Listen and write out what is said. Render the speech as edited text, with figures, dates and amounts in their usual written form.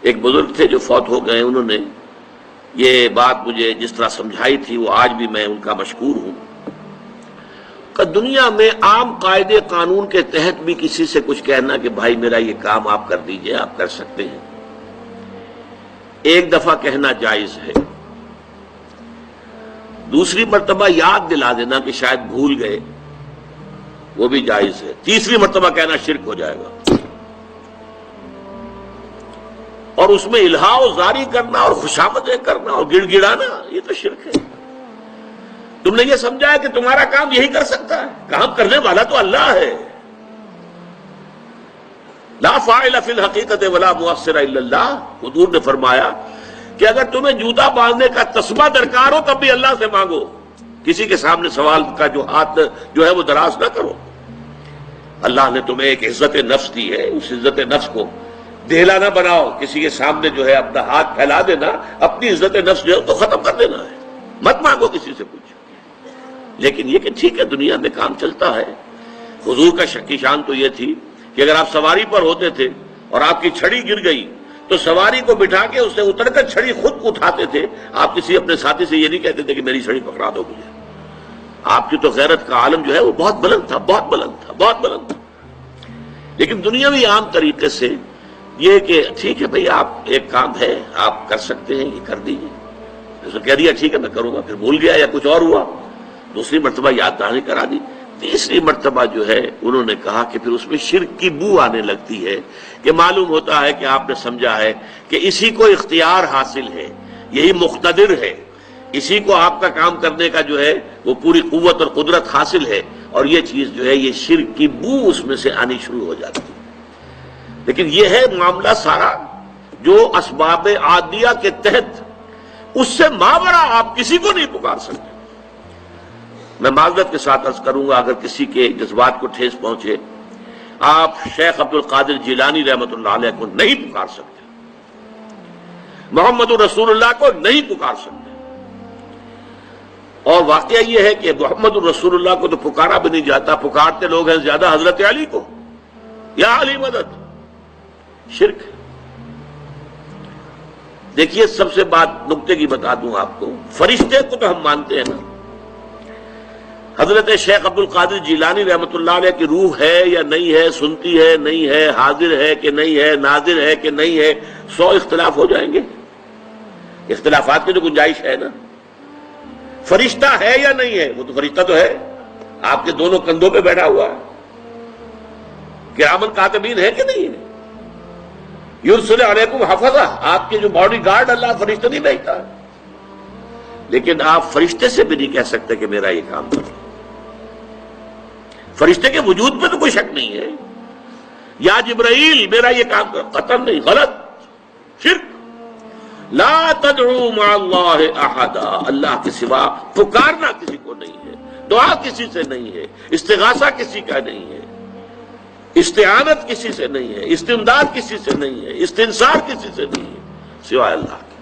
ایک بزرگ تھے جو فوت ہو گئے، انہوں نے یہ بات مجھے جس طرح سمجھائی تھی وہ آج بھی میں ان کا مشکور ہوں کہ دنیا میں عام قاعدے قانون کے تحت بھی کسی سے کچھ کہنا کہ بھائی میرا یہ کام آپ کر دیجئے، آپ کر سکتے ہیں، ایک دفعہ کہنا جائز ہے، دوسری مرتبہ یاد دلا دینا کہ شاید بھول گئے وہ بھی جائز ہے، تیسری مرتبہ کہنا شرک ہو جائے گا، اور اس میں الہا و زاری کرنا اور خوشامدیں کرنا اور گڑ گڑانا یہ تو شرک ہے۔ تم نے یہ سمجھا ہے کہ تمہارا کام یہی کر سکتا ہے، کام کرنے والا تو اللہ ہے، لا فاعل فی الحقیقت ولا مؤثر الا اللہ۔ حضور نے فرمایا کہ اگر تمہیں جوتا باندھنے کا تسبہ درکار ہو تب بھی اللہ سے مانگو، کسی کے سامنے سوال کا جو ہاتھ جو ہے وہ دراز نہ کرو۔ اللہ نے تمہیں ایک عزت نفس دی ہے، اس عزت نفس کو دہلا نہ بناؤ، کسی کے سامنے جو ہے اپنا ہاتھ پھیلا دینا، اپنی عزت نفس جو ہے تو ختم کر دینا ہے، مت مانگو کسی سے کچھ۔ لیکن یہ کہ ٹھیک ہے دنیا میں کام چلتا ہے۔ حضور کا کی شان تو یہ تھی کہ اگر آپ سواری پر ہوتے تھے اور آپ کی چھڑی گر گئی تو سواری کو بٹھا کے اس سے اتر کر چھڑی خود اٹھاتے تھے، آپ کسی اپنے ساتھی سے یہ نہیں کہتے تھے کہ میری چھڑی پکڑا دو مجھے۔ آپ کی تو غیرت کا عالم جو ہے وہ بہت بلند تھا، بہت بلند تھا، بہت بلند تھا۔ لیکن دنیاوی عام طریقے سے یہ کہ ٹھیک ہے بھئی آپ ایک کام ہے آپ کر سکتے ہیں، یہ کر دیجیے، جیسے کہہ دیا ٹھیک ہے میں کروں گا، پھر بھول گیا یا کچھ اور ہوا، دوسری مرتبہ یاد دہانی کرا دی، تیسری مرتبہ جو ہے انہوں نے کہا کہ پھر اس میں شرک کی بو آنے لگتی ہے کہ معلوم ہوتا ہے کہ آپ نے سمجھا ہے کہ اسی کو اختیار حاصل ہے، یہی مقتدر ہے، اسی کو آپ کا کام کرنے کا جو ہے وہ پوری قوت اور قدرت حاصل ہے، اور یہ چیز جو ہے یہ شرک کی بو اس میں سے آنی شروع ہو جاتی ہے۔ لیکن یہ ہے معاملہ سارا جو اسباب عادیہ کے تحت، اس سے ماورا آپ کسی کو نہیں پکار سکتے۔ میں معذرت کے ساتھ عرض کروں گا اگر کسی کے جذبات کو ٹھیس پہنچے، آپ شیخ عبد القادر جیلانی رحمۃ اللہ علیہ کو نہیں پکار سکتے، محمد رسول اللہ کو نہیں پکار سکتے، اور واقعہ یہ ہے کہ محمد رسول اللہ کو تو پکارا بھی نہیں جاتا، پکارتے لوگ ہیں زیادہ حضرت علی کو، یا علی مدد، شرک۔ دیکھیے سب سے بات نقطے کی بتا دوں آپ کو، فرشتے کو تو ہم مانتے ہیں نا، حضرت شیخ عبد القادر جیلانی رحمۃ اللہ علیہ کی روح ہے یا نہیں ہے، سنتی ہے نہیں ہے، حاضر ہے کہ نہیں ہے، ناظر ہے کہ نہیں ہے، 100 اختلاف ہو جائیں گے، اختلافات کی تو گنجائش ہے نا۔ فرشتہ ہے یا نہیں ہے، وہ تو فرشتہ تو ہے، آپ کے دونوں کندھوں پہ بیٹھا ہوا ہے، کرامن کاتبین ہے کہ نہیں ہے، یرسل علیکم حفظہ، آپ کے جو باڈی گارڈ اللہ فرشتہ نہیں بھیجتا، لیکن آپ فرشتے سے بھی نہیں کہہ سکتے کہ میرا یہ کام کرو۔ فرشتے کے وجود پہ تو کوئی شک نہیں ہے، یا جبرائیل میرا یہ کام کرو، قطعاً نہیں، غلط، شرک۔ لا تدعو مع اللہ احدا، اللہ کے سوا پکارنا کسی کو نہیں ہے، دعا کسی سے نہیں ہے، استغاثہ کسی کا نہیں ہے، استعانت کسی سے نہیں ہے، استمداد کسی سے نہیں ہے، استنصار کسی سے نہیں ہے، سوائے اللہ کے۔